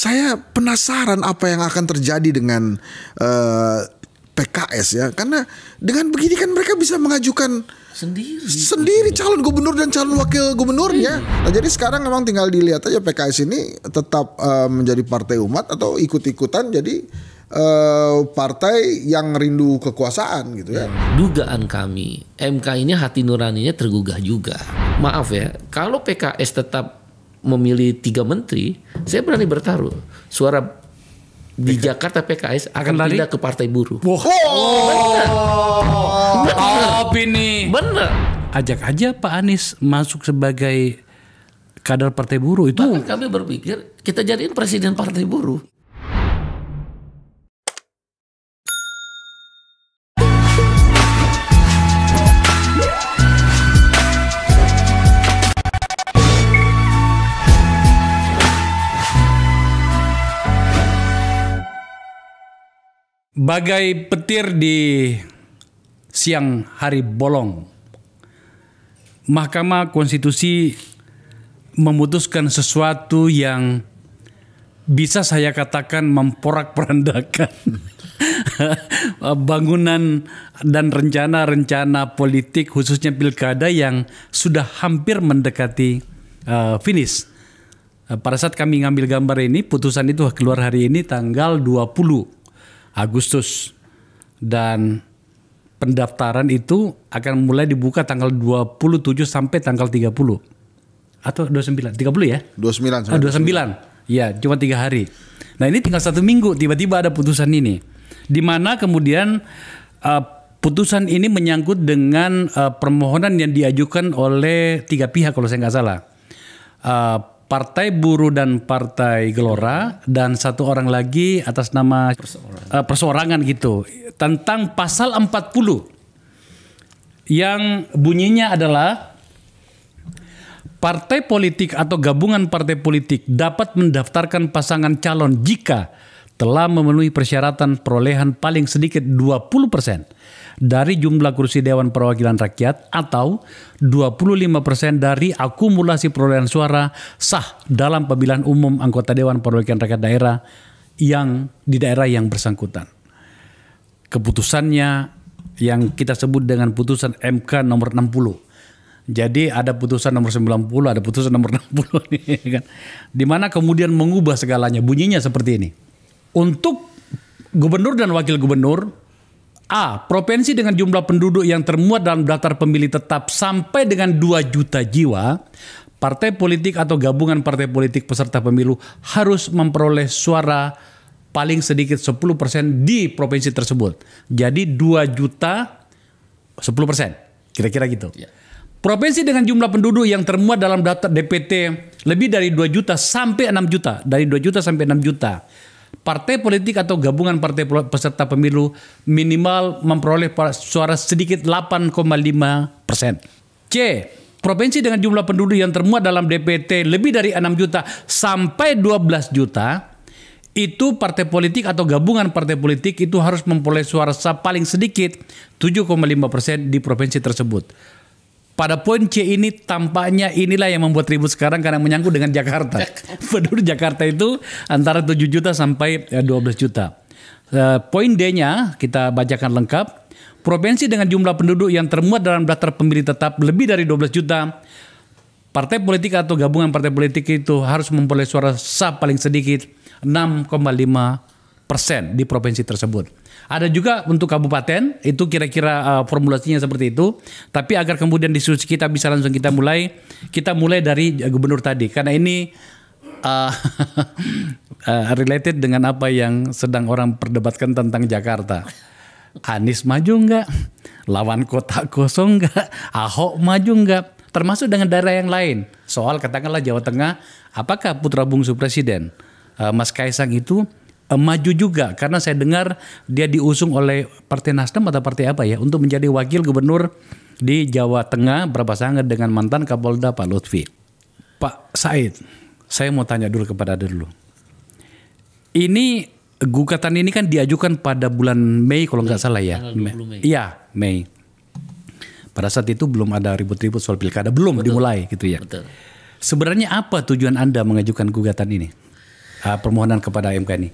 saya penasaran apa yang akan terjadi dengan PKS ya, karena dengan begini kan mereka bisa mengajukan sendiri calon gubernur dan calon wakil gubernurnya. Nah, jadi sekarang memang tinggal dilihat aja PKS ini tetap menjadi partai umat atau ikut-ikutan jadi partai yang rindu kekuasaan gitu ya. Dugaan kami, MK ini hati nuraninya tergugah juga. Maaf ya, kalau PKS tetap memilih 3 menteri, saya berani bertaruh suara di Jakarta PKS akan pindah ke Partai Buruh. Top ini. Bener. Ajak aja Pak Anies masuk sebagai kader Partai Buruh itu. Bahkan kami berpikir kita jadiin presiden Partai Buruh. Bagai petir di siang hari bolong, Mahkamah Konstitusi memutuskan sesuatu yang bisa saya katakan memporak-porandakan bangunan dan rencana-rencana politik khususnya pilkada yang sudah hampir mendekati finish. Pada saat kami ngambil gambar ini, putusan itu keluar hari ini tanggal 20 Agustus, dan pendaftaran itu akan mulai dibuka tanggal 27 sampai tanggal 30 atau 29, 30 ya? 29. 29. Ya, cuma 3 hari. Nah, ini tinggal 1 minggu tiba-tiba ada putusan ini. Di mana kemudian putusan ini menyangkut dengan permohonan yang diajukan oleh 3 pihak kalau saya nggak salah. Partai Buruh dan Partai Gelora, dan 1 orang lagi atas nama perseorangan gitu, tentang pasal 40 yang bunyinya adalah partai politik atau gabungan partai politik dapat mendaftarkan pasangan calon jika telah memenuhi persyaratan perolehan paling sedikit 20% dari jumlah kursi Dewan Perwakilan Rakyat atau 25% dari akumulasi perolehan suara sah dalam pemilihan umum anggota Dewan Perwakilan Rakyat daerah yang di daerah yang bersangkutan. Keputusannya yang kita sebut dengan putusan MK nomor 60. Jadi ada putusan nomor 90, ada putusan nomor 60 nih kan. Di mana kemudian mengubah segalanya. Bunyinya seperti ini. Untuk gubernur dan wakil gubernur, A. Provinsi dengan jumlah penduduk yang termuat dalam daftar pemilih tetap sampai dengan 2 juta jiwa, partai politik atau gabungan partai politik peserta pemilu harus memperoleh suara paling sedikit 10% di provinsi tersebut. Jadi 2 juta 10%, kira-kira gitu. Ya. Provinsi dengan jumlah penduduk yang termuat dalam daftar DPT lebih dari 2 juta sampai 6 juta, dari 2 juta sampai 6 juta. Partai politik atau gabungan partai peserta pemilu minimal memperoleh suara sedikit 8,5%. C. Provinsi dengan jumlah penduduk yang termuat dalam DPT lebih dari 6 juta sampai 12 juta, itu partai politik atau gabungan partai politik itu harus memperoleh suara sah paling sedikit 7,5% di provinsi tersebut. Pada poin C ini tampaknya inilah yang membuat ribut sekarang karena menyangkut dengan Jakarta. Penduduk Jakarta itu antara 7 juta sampai 12 juta. Poin D-nya kita bacakan lengkap. Provinsi dengan jumlah penduduk yang termuat dalam daftar pemilih tetap lebih dari 12 juta. Partai politik atau gabungan partai politik itu harus memperoleh suara sah paling sedikit 6,5% di provinsi tersebut. Ada juga untuk kabupaten, itu kira-kira formulasinya seperti itu. Tapi agar kemudian diskusi kita bisa langsung kita mulai dari gubernur tadi. Karena ini related dengan apa yang sedang orang perdebatkan tentang Jakarta. Anies maju enggak? Lawan kota kosong enggak? Ahok maju enggak? Termasuk dengan daerah yang lain. Soal katakanlah Jawa Tengah, apakah putra bungsu presiden Mas Kaisang itu maju juga, karena saya dengar dia diusung oleh Partai Nasdem atau partai apa ya untuk menjadi wakil gubernur di Jawa Tengah berpasangan dengan mantan Kapolda Pak Lutfi. Pak Said, saya mau tanya dulu kepada Anda dulu. Ini gugatan ini kan diajukan pada bulan Mei kalau nggak salah ya. Mei. Iya, Mei. Pada saat itu belum ada ribut-ribut soal pilkada, belum dimulai gitu ya. Betul. Sebenarnya apa tujuan Anda mengajukan gugatan ini? permohonan kepada MK ini?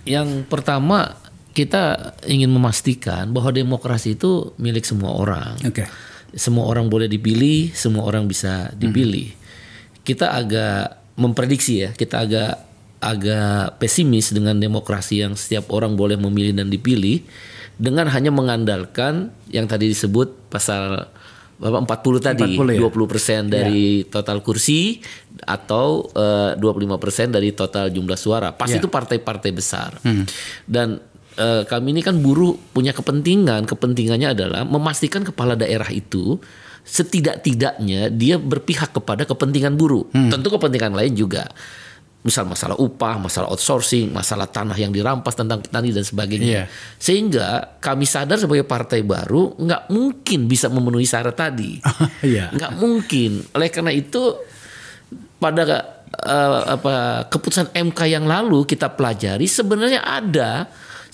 Yang pertama, kita ingin memastikan bahwa demokrasi itu milik semua orang. Semua orang boleh dipilih, semua orang bisa dipilih. Kita agak memprediksi ya, kita agak pesimis dengan demokrasi yang setiap orang boleh memilih dan dipilih dengan hanya mengandalkan yang tadi disebut pasal 40 tadi, 40 ya? 20% dari total kursi atau 25% dari total jumlah suara. Pasti itu partai-partai besar. Dan kami ini kan buruh punya kepentingannya adalah memastikan kepala daerah itu setidak-tidaknya dia berpihak kepada kepentingan buruh. Tentu kepentingan lain juga. Misal masalah upah, masalah outsourcing, masalah tanah yang dirampas tentang petani dan sebagainya. Sehingga kami sadar sebagai partai baru nggak mungkin bisa memenuhi syarat tadi. Nggak mungkin. Oleh karena itu pada keputusan MK yang lalu kita pelajari sebenarnya ada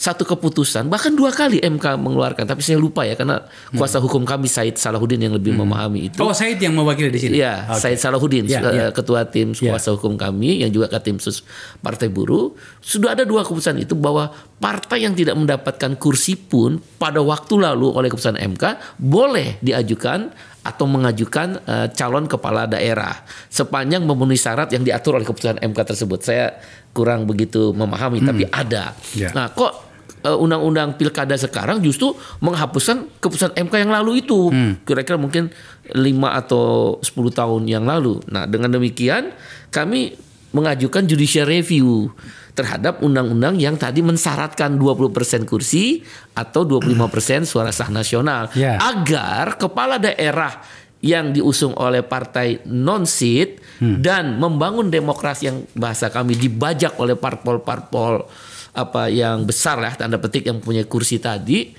satu keputusan, bahkan 2 kali MK mengeluarkan, tapi saya lupa ya karena kuasa hukum kami Said Salahuddin yang lebih memahami itu. Oh, Said yang mewakili di sini. Ya, Said Salahuddin, ketua tim kuasa hukum kami yang juga ketua tim sus Partai Buruh. Sudah ada 2 keputusan itu bahwa partai yang tidak mendapatkan kursi pun pada waktu lalu oleh keputusan MK boleh diajukan atau mengajukan calon kepala daerah sepanjang memenuhi syarat yang diatur oleh keputusan MK tersebut. Saya kurang begitu memahami, tapi ada. Nah, kok undang-undang pilkada sekarang justru menghapuskan keputusan MK yang lalu itu, kira-kira mungkin 5 atau 10 tahun yang lalu. Nah, dengan demikian kami mengajukan judicial review terhadap undang-undang yang tadi mensyaratkan 20% kursi atau 25% suara sah nasional, agar kepala daerah yang diusung oleh partai non-seat dan membangun demokrasi yang bahasa kami dibajak oleh parpol-parpol yang besar lah tanda petik yang punya kursi tadi,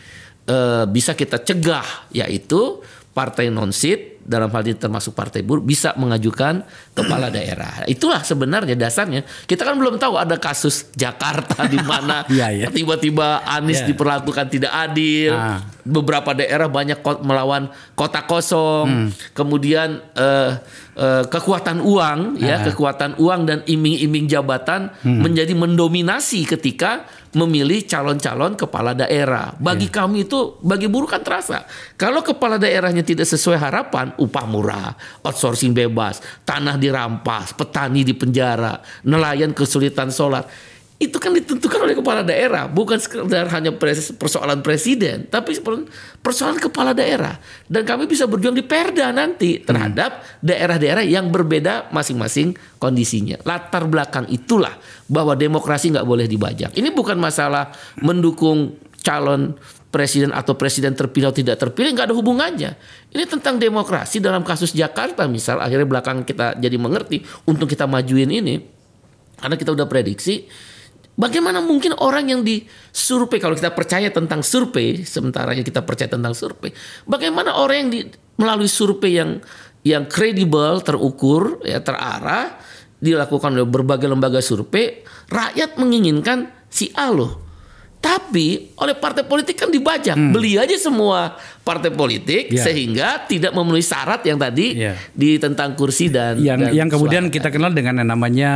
bisa kita cegah, yaitu partai non-seat dalam hal ini termasuk Partai Buruh bisa mengajukan kepala daerah. Itulah sebenarnya dasarnya. Kita kan belum tahu ada kasus Jakarta di mana tiba-tiba Anies diperlakukan tidak adil. Beberapa daerah banyak melawan kota kosong. Kemudian kekuatan uang kekuatan uang dan iming-iming jabatan menjadi mendominasi ketika memilih calon-calon kepala daerah. Bagi kami itu, bagi buruh kan terasa. Kalau kepala daerahnya tidak sesuai harapan, upah murah, outsourcing bebas, tanah dirampas, petani di penjara, nelayan kesulitan solar. Itu kan ditentukan oleh kepala daerah, bukan sekedar hanya persoalan presiden, tapi persoalan kepala daerah. Dan kami bisa berjuang di Perda nanti terhadap daerah-daerah yang berbeda masing-masing kondisinya. Latar belakang itulah bahwa demokrasi nggak boleh dibajak. Ini bukan masalah mendukung calon presiden atau presiden terpilih atau tidak terpilih, nggak ada hubungannya. Ini tentang demokrasi. Dalam kasus Jakarta misal, akhirnya belakang kita jadi mengerti untuk kita majuin ini, karena kita udah prediksi. Bagaimana mungkin orang yang disurvei, kalau kita percaya tentang survei, sementara kita percaya tentang survei, bagaimana orang yang melalui survei yang kredibel, terukur, terarah, dilakukan oleh berbagai lembaga survei, rakyat menginginkan si A loh. Tapi oleh partai politik kan dibajak, beli aja semua partai politik sehingga tidak memenuhi syarat yang tadi di tentang kursi dan yang kemudian suara. Kita kenal dengan yang namanya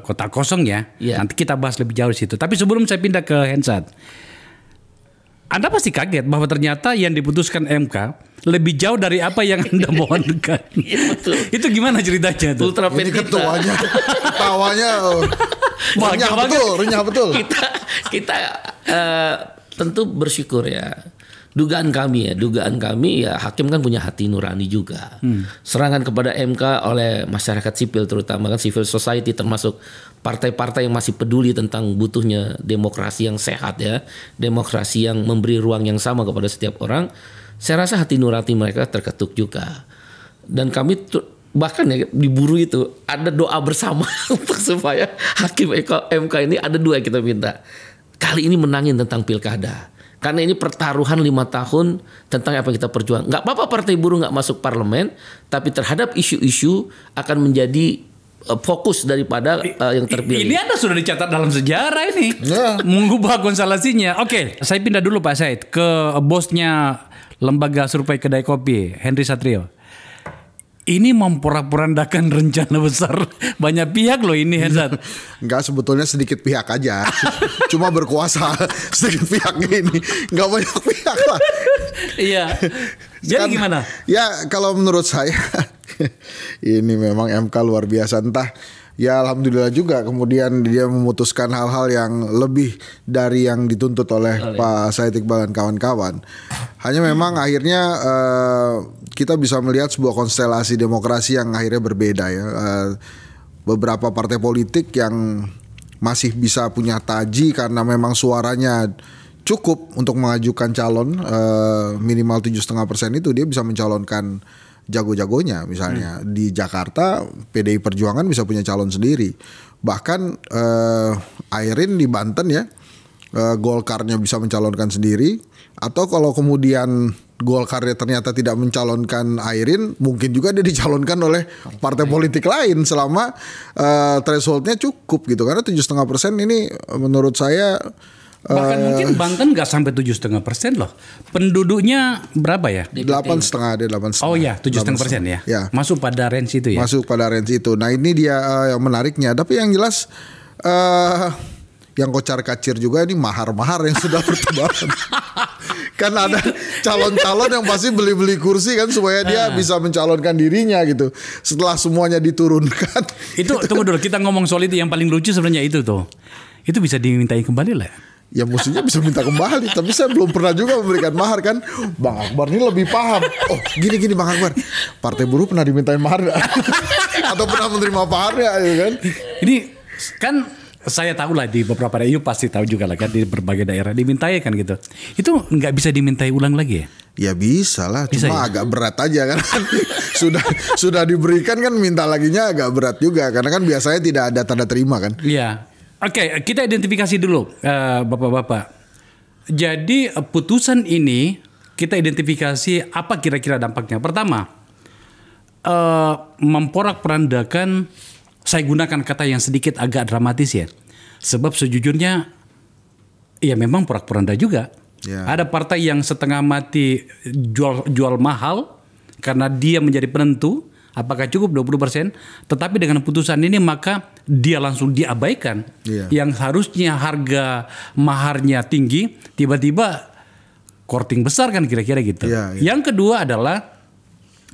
kota kosong ya. Nanti kita bahas lebih jauh di situ. Tapi sebelum saya pindah ke Hensat, Anda pasti kaget bahwa ternyata yang diputuskan MK lebih jauh dari apa yang Anda mohonkan. Betul. Itu gimana ceritanya tuh? Ultra ini ketuanya, ketawanya. Renyah betul. Kita tentu bersyukur ya. Dugaan kami ya hakim kan punya hati nurani juga. Serangan kepada MK oleh masyarakat sipil, terutama kan civil society, termasuk partai-partai yang masih peduli tentang butuhnya demokrasi yang sehat ya, demokrasi yang memberi ruang yang sama kepada setiap orang. Saya rasa hati nurani mereka terketuk juga. Dan kami bahkan ya di Buruh itu ada doa bersama untuk supaya hakim MK ini ada 2 yang kita minta. Kali ini menangin tentang pilkada. Karena ini pertaruhan 5 tahun tentang apa yang kita perjuang. Nggak apa-apa Partai Buruh nggak masuk parlemen, tapi terhadap isu-isu akan menjadi fokus daripada yang terpilih. Ini Anda sudah dicatat dalam sejarah ini. Mengubah konstelasinya. Oke, saya pindah dulu Pak Said ke bosnya lembaga survei kedai kopi, Henry Satrio. Ini memporak-porandakan rencana besar banyak pihak loh ini, Hensat. Enggak, sebetulnya sedikit pihak aja. Cuma berkuasa sedikit pihak ini. Enggak banyak pihak lah. Iya. Jadi gimana? Ya kalau menurut saya ini memang MK luar biasa. Entah ya alhamdulillah juga kemudian dia memutuskan hal-hal yang lebih dari yang dituntut oleh Pak Said Iqbal dan kawan-kawan. Hanya memang akhirnya kita bisa melihat sebuah konstelasi demokrasi yang akhirnya berbeda ya. Beberapa partai politik yang masih bisa punya taji karena memang suaranya cukup untuk mengajukan calon minimal 7,5% itu dia bisa mencalonkan jago-jagonya. Misalnya di Jakarta PDI Perjuangan bisa punya calon sendiri. Bahkan Airin di Banten ya, Golkarnya bisa mencalonkan sendiri. Atau kalau kemudian Golkarnya ternyata tidak mencalonkan Airin, mungkin juga dia dicalonkan oleh partai politik lain selama thresholdnya cukup gitu. Karena 7,5% ini menurut saya bahkan mungkin Banten nggak sampai 7,5% loh. Penduduknya berapa ya? 8,5 dia 8,5. Oh ya, 7,5% ya. Ya. Masuk pada range itu ya. Masuk pada range itu. Nah ini dia yang menariknya. Tapi yang jelas yang kocar-kacir juga ini mahar-mahar yang sudah bertebaran. Kan ada calon-calon yang pasti beli-beli kursi kan supaya dia bisa mencalonkan dirinya gitu. Setelah semuanya diturunkan. Itu tunggu dulu, kita ngomong soal itu yang paling lucu sebenarnya itu tuh. Itu bisa dimintai kembali lah. Ya mestinya bisa minta kembali. Tapi saya belum pernah juga memberikan mahar kan. Bang Akbar ini lebih paham. Oh gini Bang Akbar, Partai Buruh pernah dimintain mahar gak? Atau pernah menerima mahar ya kan? Ini kan saya tahu lah di beberapa daerah, pasti tahu juga lah kan di berbagai daerah dimintai kan gitu. Itu nggak bisa dimintai ulang lagi ya? Ya bisa lah, bisa cuma ya? agak berat aja kan. sudah diberikan kan minta laginya agak berat juga karena kan biasanya tidak ada tanda terima kan. Iya. Oke, kita identifikasi dulu Bapak-bapak. Jadi putusan ini kita identifikasi apa kira-kira dampaknya. Pertama, memporak-porandakan. Saya gunakan kata yang sedikit agak dramatis ya. Sebab sejujurnya ya memang porak-poranda juga. Ya. Ada partai yang setengah mati jual mahal karena dia menjadi penentu apakah cukup 20%, tetapi dengan putusan ini maka dia langsung diabaikan. Ya. Yang harusnya harga maharnya tinggi tiba-tiba korting besar kan kira-kira gitu. Ya. Yang kedua adalah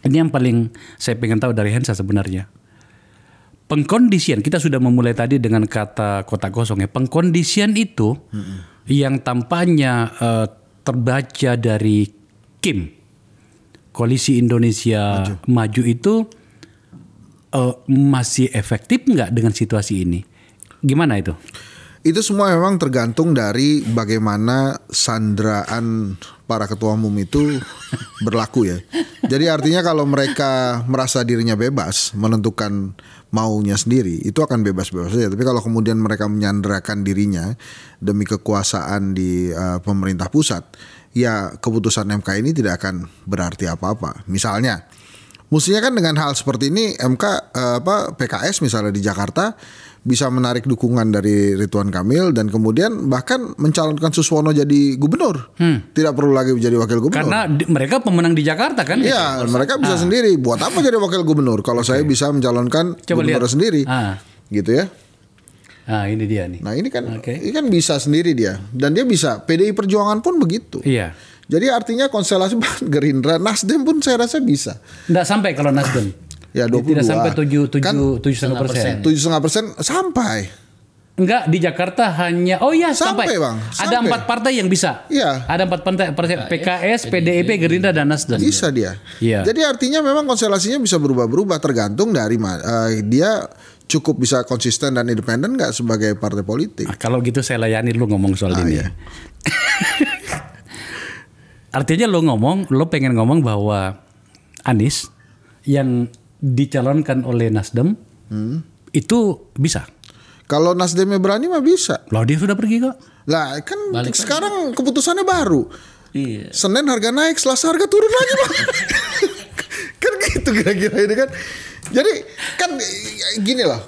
ini yang paling saya pengen tahu dari Hensa sebenarnya. Pengkondisian, kita sudah memulai tadi dengan kata kotak kosong ya. Pengkondisian itu yang tampaknya terbaca dari KIM, Koalisi Indonesia Maju itu masih efektif nggak dengan situasi ini? Gimana itu? Itu semua memang tergantung dari bagaimana sandraan para ketua umum itu berlaku ya. Jadi artinya kalau mereka merasa dirinya bebas menentukan maunya sendiri, itu akan bebas-bebas saja. Tapi kalau kemudian mereka menyandrakan dirinya demi kekuasaan di pemerintah pusat, ya keputusan MK ini tidak akan berarti apa-apa. Misalnya, mestinya kan dengan hal seperti ini MK PKS misalnya di Jakarta bisa menarik dukungan dari Ridwan Kamil dan kemudian bahkan mencalonkan Suswono jadi gubernur. Tidak perlu lagi menjadi wakil gubernur. Karena mereka pemenang di Jakarta kan? Iya, mereka bisa sendiri. Buat apa jadi wakil gubernur kalau saya bisa mencalonkan gubernur sendiri? Gitu ya. Nah, ini dia nih. Nah, ini kan bisa sendiri dia. Dan dia bisa. PDI Perjuangan pun begitu. Iya. Jadi artinya konstelasi Gerindra, Nasdem pun saya rasa bisa. Nggak sampai kalau Nasdem. Ya 22. Tidak sampai 7,5%. 7,5% sampai. Enggak, di Jakarta hanya sampai. Bang. Ada 4 partai yang bisa. Iya. Ada 4 partai, PKS, PDIP, Gerindra dan Nasdem. Bisa dia. Iya. Jadi artinya memang konstelasinya bisa berubah-berubah tergantung dari dia cukup bisa konsisten dan independen nggak sebagai partai politik. Kalau gitu saya layani lu ngomong soal ini. Iya. Artinya lo pengen ngomong bahwa Anies yang dicalonkan oleh Nasdem itu bisa. Kalau Nasdemnya berani mah bisa. Loh dia sudah pergi kok. Lah kan sekarang keputusannya baru. Iya. Senin harga naik, Selasa harga turun lagi Bang. Kan gitu kira-kira ini kan. Jadi kan gini loh.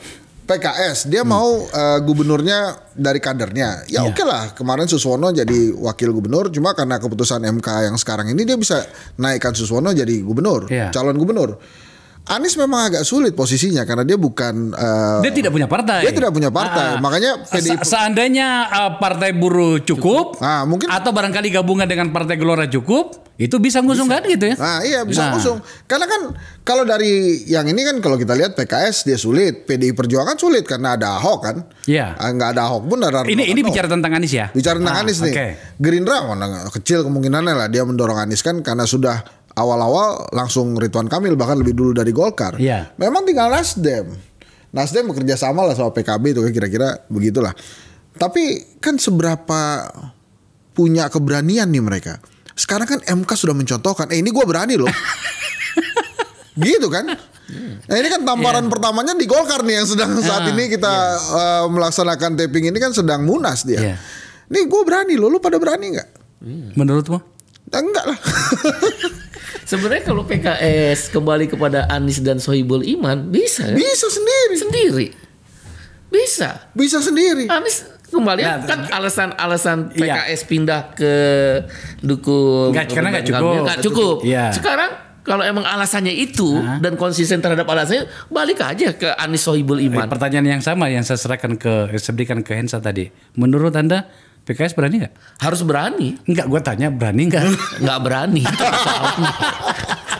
PKS dia mau gubernurnya dari kadernya. Ya oke lah. Kemarin Suswono jadi wakil gubernur. Cuma karena keputusan MK yang sekarang ini dia bisa naikkan Suswono jadi gubernur. Calon gubernur. Anies memang agak sulit posisinya karena dia bukan dia tidak punya partai. Dia tidak punya partai. Makanya seandainya Partai Buruh cukup, mungkin atau barangkali gabungan dengan Partai Gelora cukup, itu bisa ngusung kan gitu ya. Nah, iya bisa ngusung. Karena kan kalau dari yang ini kan kalau kita lihat PKS dia sulit, PDI Perjuangan sulit karena ada Ahok kan. Iya. Nggak ada Ahok pun ada. Ini bicara tentang Anies ya. Bicara tentang Anies nih. Okay. Gerindra mana kecil kemungkinannya lah dia mendorong Anies kan karena sudah awal-awal langsung Ridwan Kamil bahkan lebih dulu dari Golkar. Iya. Memang tinggal Nasdem bekerja sama lah sama PKB itu kira-kira begitulah. Tapi kan seberapa punya keberanian nih mereka. Sekarang kan MK sudah mencontohkan, ini gue berani loh. Gitu kan. Nah ini kan tamparan pertamanya di Golkar nih yang sedang saat ini kita melaksanakan taping ini kan sedang munas dia. Nih gue berani loh, lu pada berani nggak? Menurutmu? Enggak lah. Sebenarnya kalau PKS kembali kepada Anies dan Sohibul Iman bisa kan? Bisa sendiri. Bisa sendiri. Anies kembali kan alasan PKS pindah ke dukung karena nggak cukup. Iya. Sekarang kalau emang alasannya itu dan konsisten terhadap alasannya, balik aja ke Anies Sohibul Iman. Pertanyaan yang sama yang saya berikan ke Hensa tadi. Menurut Anda PKS berani nggak? Harus berani. Enggak, gue tanya berani nggak? Nggak berani.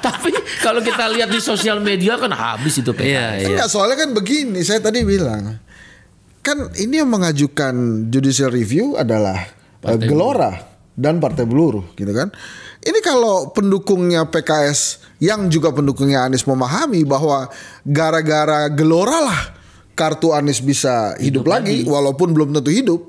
Tapi kalau kita lihat di sosial media kan habis itu PKS. Enggak, soalnya kan begini, saya tadi bilang kan ini yang mengajukan judicial review adalah Gelora dan Partai Buruh gitu kan. Ini kalau pendukungnya PKS yang juga pendukungnya Anies memahami bahwa gara-gara Gelora lah kartu Anies bisa hidup lagi walaupun belum tentu hidup.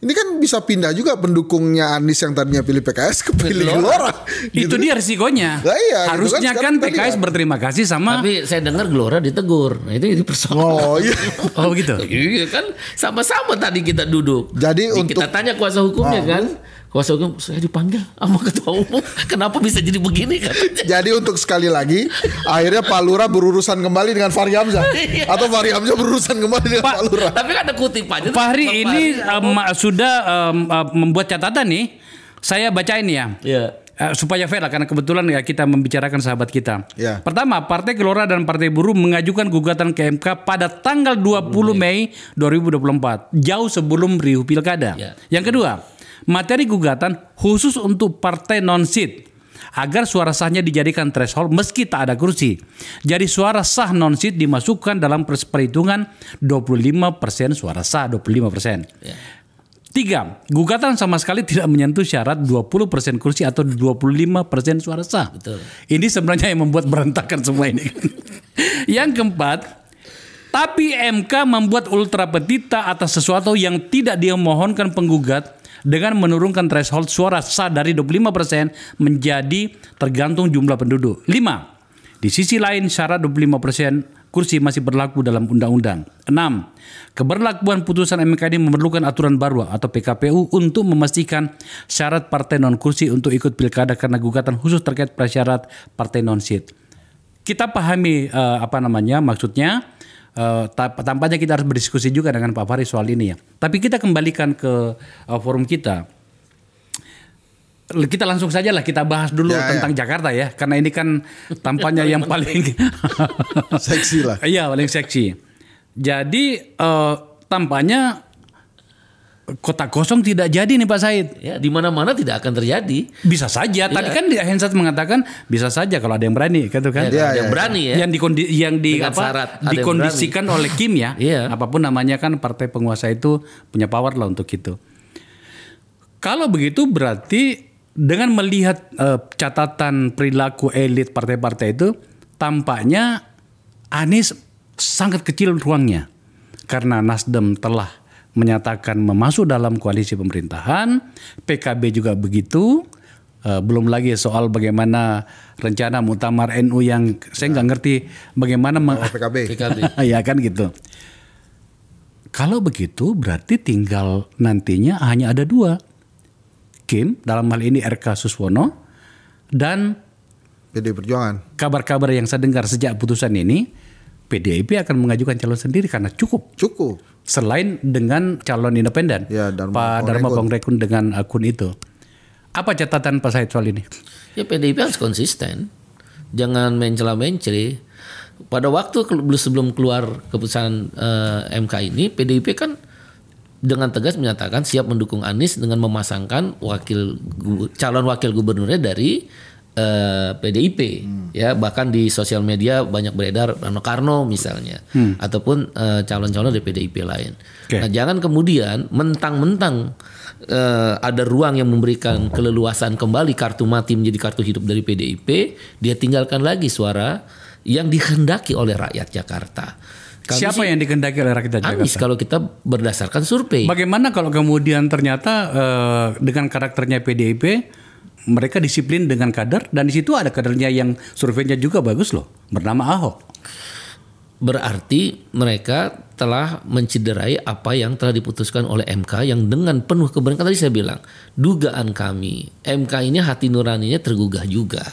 Ini kan bisa pindah juga pendukungnya Anies yang tadinya pilih PKS ke pilih Gelora. Itu dia risikonya. Nah, iya, harusnya gitu kan PKS berterima kasih sama. Tapi saya dengar Gelora ditegur. Nah itu persoalan. Oh iya. Oh gitu. Iya kan sama-sama tadi kita duduk. Jadi kita tanya kuasa hukumnya kan. Kuasa hukum saya dipanggil sama ketua umum. Kenapa bisa jadi begini kan? Jadi untuk sekali lagi akhirnya Pak Lurah berurusan kembali dengan Fahri Hamzah atau Fahri Hamzah berurusan kembali dengan Pak Lurah. Tapi kan ada kutipannya. Fahri ini sudah membuat catatan nih. Saya bacain ya. Iya. Supaya fair lah, karena kebetulan ya kita membicarakan sahabat kita. Ya. Pertama, Partai Gelora dan Partai Buruh mengajukan gugatan ke MK pada tanggal 20 Mei 2024, jauh sebelum riuh pilkada. Ya. Yang kedua, materi gugatan khusus untuk partai non-seat agar suara sahnya dijadikan threshold meski tak ada kursi. Jadi suara sah non-seat dimasukkan dalam perhitungan 25% suara sah, 25%. Ya. 3. Gugatan sama sekali tidak menyentuh syarat 20% kursi atau 25% suara sah. Betul. Ini sebenarnya yang membuat berantakan semua ini. Yang keempat, tapi MK membuat ultra petita atas sesuatu yang tidak dimohonkan penggugat dengan menurunkan threshold suara sah dari 25% menjadi tergantung jumlah penduduk. 5. Di sisi lain syarat 25% kursi masih berlaku dalam undang-undang. 6. Keberlakuan putusan MK ini memerlukan aturan baru atau PKPU untuk memastikan syarat partai non-kursi untuk ikut pilkada karena gugatan khusus terkait prasyarat partai non-seat. Kita pahami maksudnya. Tampaknya kita harus berdiskusi juga dengan Pak Fahri soal ini ya. Tapi kita kembalikan ke forum kita. Kita langsung saja lah kita bahas dulu tentang Jakarta ya, karena ini kan tampaknya yang paling seksi lah. Iya, paling seksi. Jadi tampaknya kota kosong tidak jadi nih Pak Said. Ya, di mana-mana tidak akan terjadi. Bisa saja. Tadi kan Hensat mengatakan bisa saja kalau ada yang berani, gitu kan? Yang berani ya. Dikondisikan oleh Kim ya. Apapun namanya kan partai penguasa itu punya power lah untuk itu. Kalau begitu berarti dengan melihat catatan perilaku elit partai-partai itu, tampaknya Anies sangat kecil ruangnya. Karena Nasdem telah menyatakan memasuk dalam koalisi pemerintahan, PKB juga begitu. Belum lagi soal bagaimana rencana muktamar NU yang saya nggak ngerti bagaimana PKB. Ya kan gitu. Kalau begitu berarti tinggal nantinya hanya ada 2. Kim, dalam hal ini RK Suswono, dan PDI Perjuangan. Kabar-kabar yang saya dengar sejak putusan ini, PDIP akan mengajukan calon sendiri karena cukup. Selain dengan calon independen, Pak Dharma Pongrekun dengan akun itu. Apa catatan Pak Said soal ini? Ya PDIP harus konsisten, jangan mencela-menceli. pada waktu sebelum keluar keputusan MK ini, PDIP kan dengan tegas menyatakan siap mendukung Anies dengan memasangkan calon wakil gubernurnya dari PDIP, ya, bahkan di sosial media banyak beredar Rano Karno misalnya, ataupun calon-calon dari PDIP lain. Nah, jangan kemudian mentang-mentang ada ruang yang memberikan keleluasan kembali kartu mati menjadi kartu hidup dari PDIP, dia tinggalkan lagi suara yang dikehendaki oleh rakyat Jakarta. Siapa yang dikehendaki oleh rakyat Jakarta? Anies, kalau kita berdasarkan survei. Bagaimana kalau kemudian ternyata dengan karakternya PDIP mereka disiplin dengan kader, dan di situ ada kadernya yang surveinya juga bagus loh, bernama Ahok. Berarti mereka telah mencederai apa yang telah diputuskan oleh MK yang dengan penuh kebenaran. Tadi saya bilang, dugaan kami MK ini hati nuraninya tergugah juga.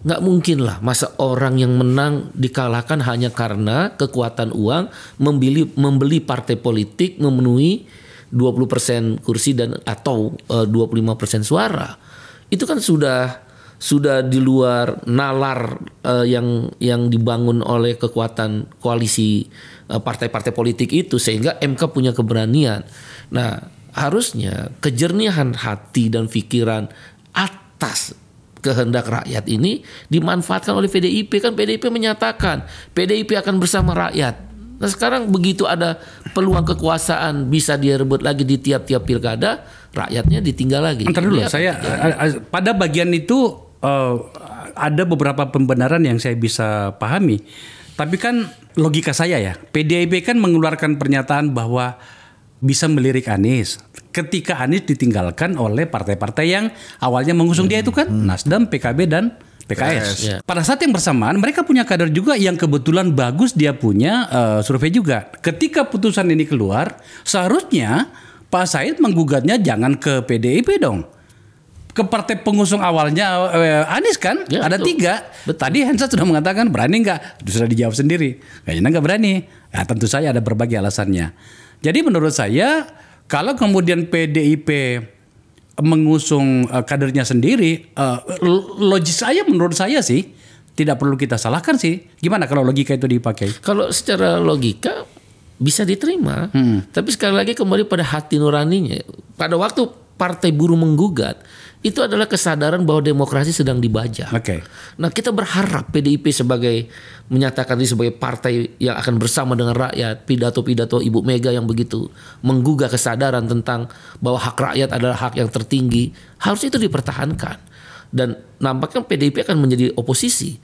Nggak mungkin lah masa orang yang menang dikalahkan hanya karena kekuatan uang, membeli partai politik memenuhi 20% kursi dan atau 25% suara. Itu kan sudah di luar nalar yang dibangun oleh kekuatan koalisi partai-partai politik itu, sehingga MK punya keberanian. Nah, harusnya kejernihan hati dan pikiran atas kehendak rakyat ini dimanfaatkan oleh PDIP. Kan PDIP menyatakan PDIP akan bersama rakyat. Nah, sekarang begitu ada peluang kekuasaan bisa direbut lagi di tiap-tiap pilkada, rakyatnya ditinggal lagi. Ntar dulu, saya pada bagian itu ada beberapa pembenaran yang saya bisa pahami. Tapi kan logika saya ya, PDIP kan mengeluarkan pernyataan bahwa bisa melirik Anies ketika Anies ditinggalkan oleh partai-partai yang awalnya mengusung dia itu kan Nasdem, PKB dan PKS. Pada saat yang bersamaan mereka punya kader juga yang kebetulan bagus, dia punya survei juga. Ketika putusan ini keluar, seharusnya Pak Said menggugatnya jangan ke PDIP dong, ke partai pengusung awalnya Anies kan, ya, ada betul. 3. Betul. Tadi Hensat sudah mengatakan berani nggak, sudah dijawab sendiri, kayaknya nggak berani. Ya, tentu saja ada berbagai alasannya. Jadi menurut saya kalau kemudian PDIP mengusung kadernya sendiri, logis saya, menurut saya sih tidak perlu kita salahkan sih. Gimana kalau logika itu dipakai? Kalau secara logika bisa diterima, tapi sekali lagi kembali pada hati nuraninya. Pada waktu Partai Buruh menggugat, itu adalah kesadaran bahwa demokrasi sedang dibajak. Nah, kita berharap PDIP menyatakan diri sebagai partai yang akan bersama dengan rakyat. Pidato-pidato Ibu Mega yang begitu menggugah kesadaran tentang bahwa hak rakyat adalah hak yang tertinggi, harus itu dipertahankan. Dan nampaknya PDIP akan menjadi oposisi.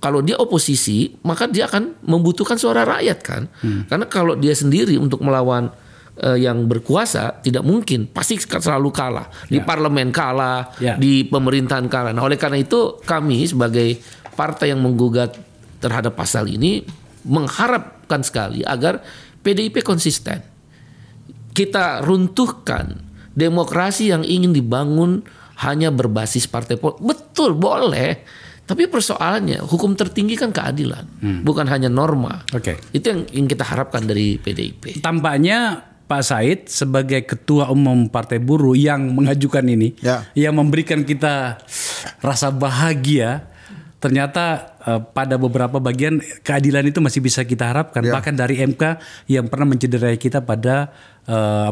Kalau dia oposisi, maka dia akan membutuhkan suara rakyat kan. Karena kalau dia sendiri untuk melawan yang berkuasa tidak mungkin, pasti selalu kalah. Di parlemen kalah, di pemerintahan kalah. Nah, oleh karena itu kami sebagai partai yang menggugat terhadap pasal ini mengharapkan sekali agar PDIP konsisten. Kita runtuhkan demokrasi yang ingin dibangun hanya berbasis partai politik. Betul, boleh. Tapi persoalannya hukum tertinggi kan keadilan, bukan hanya norma. Itu yang kita harapkan dari PDIP. Tampaknya Pak Said sebagai Ketua Umum Partai Buruh yang mengajukan ini, yang memberikan kita rasa bahagia, ternyata pada beberapa bagian keadilan itu masih bisa kita harapkan. Bahkan dari MK yang pernah mencederai kita pada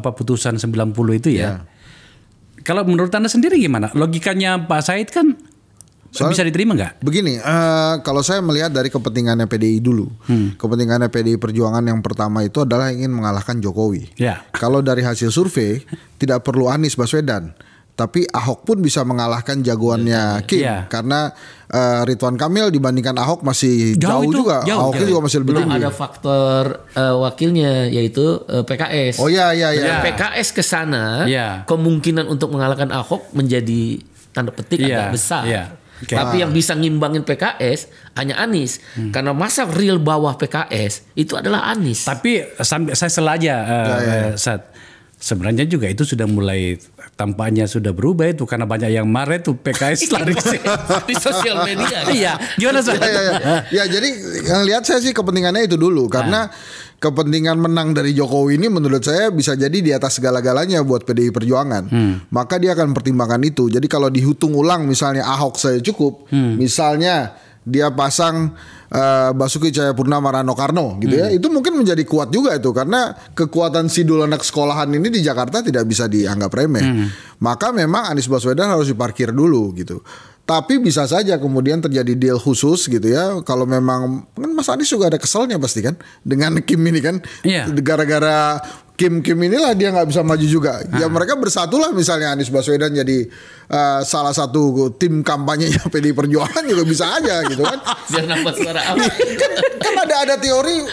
putusan 90 itu ya. Kalau menurut Anda sendiri gimana? Logikanya Pak Said kan bisa diterima nggak? Begini, kalau saya melihat dari kepentingannya PDI dulu, kepentingannya PDI Perjuangan yang pertama itu adalah ingin mengalahkan Jokowi. Kalau dari hasil survei tidak perlu Anies Baswedan, tapi Ahok pun bisa mengalahkan jagoannya Kim, karena Ridwan Kamil dibandingkan Ahok masih jauh juga. Ahoknya juga masih lebih tinggi. Ada faktor wakilnya yaitu PKS. PKS ke sana, kemungkinan untuk mengalahkan Ahok menjadi tanda petik agak besar. Tapi yang bisa ngimbangin PKS hanya Anies, karena masa real bawah PKS itu adalah Anies. Tapi saya selaja sebenarnya juga itu sudah mulai tampaknya sudah berubah itu, karena banyak yang marah tuh PKS lari di sosial media. Gimana Sat? Jadi yang lihat saya sih kepentingannya itu dulu, karena kepentingan menang dari Jokowi ini menurut saya bisa jadi di atas segala-galanya buat PDI Perjuangan. Maka dia akan pertimbangkan itu. Jadi kalau dihitung ulang misalnya Ahok saya cukup, misalnya dia pasang Basuki Cahayapurnama Rano Karno gitu ya, itu mungkin menjadi kuat juga itu karena kekuatan sidul anak sekolahan ini di Jakarta tidak bisa dianggap remeh. Maka memang Anies Baswedan harus diparkir dulu gitu. Tapi bisa saja kemudian terjadi deal khusus gitu ya. Kalau memang kan Mas Anies juga ada keselnya pasti kan dengan Kim ini kan. Gara-gara Kim inilah dia nggak bisa maju juga. Ya mereka bersatulah misalnya Anies Baswedan jadi salah satu tim kampanyenya PDI Perjuangan juga bisa aja gitu kan. Biar nambah suara apa? kan ada teori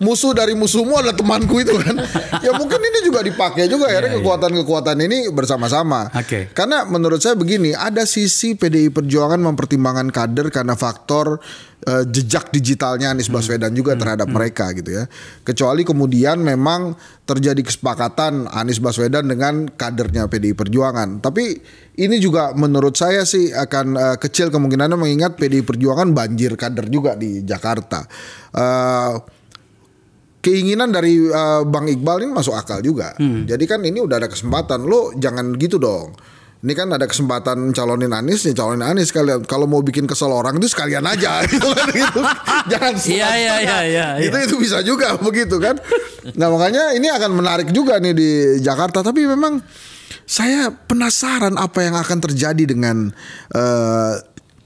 musuh dari musuhmu adalah temanku itu kan. Ya mungkin ini juga dipakai juga ya kekuatan-kekuatan ini bersama-sama. Karena menurut saya begini, ada sisi PDI Perjuangan mempertimbangkan kader karena faktor jejak digitalnya Anies Baswedan juga terhadap mereka gitu ya. Kecuali kemudian memang terjadi kesepakatan Anies Baswedan dengan kadernya PDI Perjuangan. Tapi ini juga menurut saya sih akan kecil kemungkinannya mengingat PDI Perjuangan banjir kader juga di Jakarta. Keinginan dari Bang Iqbal ini masuk akal juga. Jadi kan ini udah ada kesempatan, lo jangan gitu dong. Ini kan ada kesempatan calonin Anies nih, calonin Anies kalian. Kalau mau bikin kesel orang itu sekalian aja gitu kan gitu. Jangan itu bisa juga begitu kan. Nah makanya ini akan menarik juga nih di Jakarta. Tapi memang saya penasaran apa yang akan terjadi dengan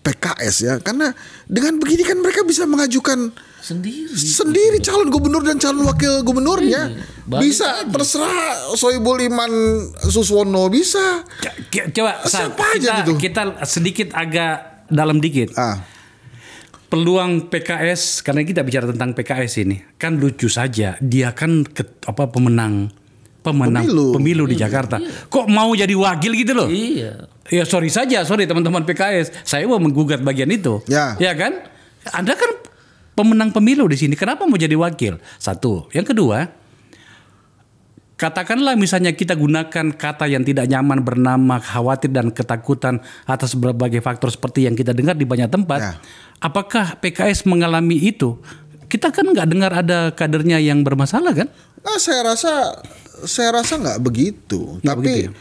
PKS ya. Karena dengan begini kan mereka bisa mengajukan sendiri calon gubernur dan calon wakil gubernurnya. Bisa terserah Soebul Iman Suswono bisa. Coba kita sedikit agak dalam dikit. Peluang PKS, karena kita bicara tentang PKS ini kan lucu saja. Dia kan pemenang pemilu di Jakarta. Kok mau jadi wakil gitu loh? Iya. Ya sorry teman-teman PKS, saya mau menggugat bagian itu. Ya kan? Anda kan pemenang pemilu di sini, kenapa mau jadi wakil? Satu. Yang kedua, katakanlah misalnya kita gunakan kata yang tidak nyaman bernama khawatir dan ketakutan atas berbagai faktor seperti yang kita dengar di banyak tempat. Apakah PKS mengalami itu? Kita kan nggak dengar ada kadernya yang bermasalah kan? Nah, saya rasa nggak begitu. Tapi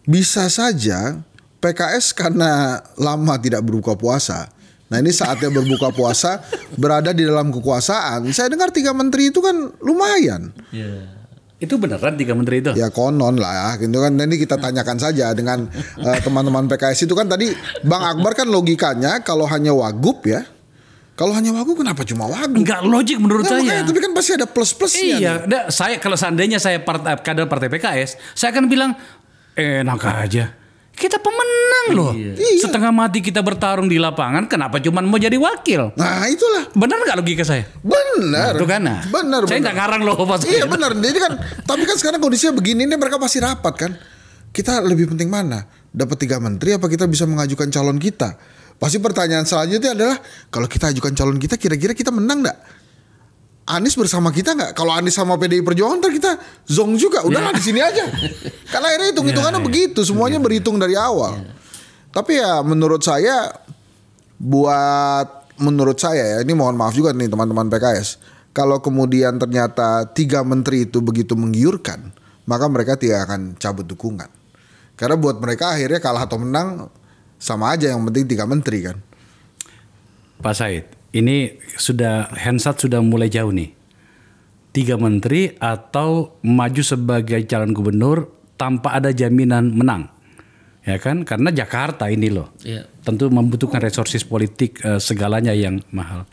bisa saja PKS karena lama tidak berbuka puasa. Nah ini saatnya berbuka puasa, berada di dalam kekuasaan. Saya dengar 3 menteri itu kan lumayan. Itu beneran 3 menteri itu? Ya konon lah, gitu kan. Ini kita tanyakan saja dengan teman-teman PKS itu kan tadi Bang Akbar kan logikanya kalau hanya Wagub ya. Kalau hanya Wagub kenapa cuma Wagub? Enggak logik menurut saya. Tapi kan pasti ada plus-plusnya. Iya, kalau seandainya saya kader partai PKS, saya akan bilang enak aja. Kita pemenang loh. Setengah mati kita bertarung di lapangan, kenapa cuma mau jadi wakil? Nah itulah. Benar nggak logika saya? Benar. Itu kan? Benar. Saya nggak ngarang loh pas. Iya benar. Jadi kan, tapi kan sekarang kondisinya begini nih, mereka pasti rapat kan. Kita lebih penting mana? Dapat 3 menteri apa kita bisa mengajukan calon kita? Pasti pertanyaan selanjutnya adalah kalau kita ajukan calon kita, kira-kira kita menang nggak? Anies bersama kita nggak? Kalau Anies sama PDI Perjuangan ntar kita zong juga. Udahlah di sini aja. Karena akhirnya hitung-hitungannya begitu. Semuanya berhitung dari awal. Tapi ya menurut saya ya, ini mohon maaf juga nih teman-teman PKS. Kalau kemudian ternyata 3 menteri itu begitu menggiurkan, maka mereka tidak akan cabut dukungan. Karena buat mereka akhirnya kalah atau menang sama aja, yang penting 3 menteri kan. Pak Said, ini Hensat sudah mulai jauh nih. 3 menteri atau maju sebagai calon gubernur tanpa ada jaminan menang. Ya kan? Karena Jakarta ini loh. Tentu membutuhkan resources politik segalanya yang mahal.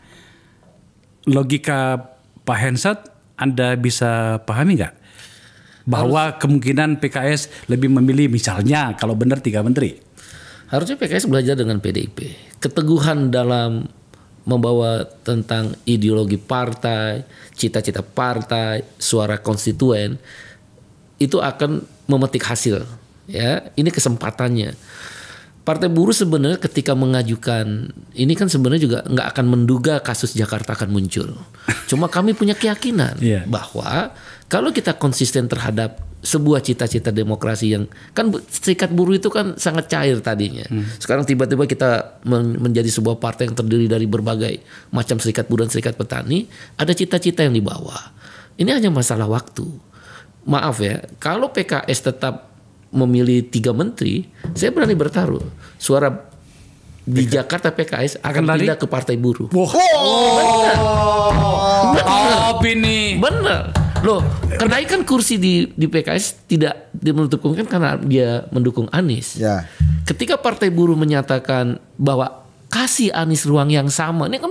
Logika Pak Hensat Anda bisa pahami nggak? Bahwa kemungkinan PKS lebih memilih misalnya kalau benar 3 menteri. Harusnya PKS belajar dengan PDIP. Keteguhan dalam membawa tentang ideologi partai, cita-cita partai, suara konstituen, itu akan memetik hasil. Ya, ini kesempatannya. Partai Buruh sebenarnya ketika mengajukan ini kan sebenarnya juga nggak akan menduga kasus Jakarta akan muncul. Cuma kami punya keyakinan bahwa kalau kita konsisten terhadap sebuah cita-cita demokrasi yang kan serikat buruh itu kan sangat cair tadinya. Sekarang tiba-tiba kita menjadi sebuah partai yang terdiri dari berbagai macam serikat buruh dan serikat petani, ada cita-cita yang dibawa. Ini hanya masalah waktu. Maaf ya, kalau PKS tetap memilih 3 menteri, saya berani bertaruh. Suara di Jakarta PKS akan pindah ke Partai Buruh. Bener. Loh, kenaikan kursi di PKS tidak menutup kemungkinan karena dia mendukung Anies. Ya. Ketika Partai Buruh menyatakan bahwa kasih Anies ruang yang sama, ini kan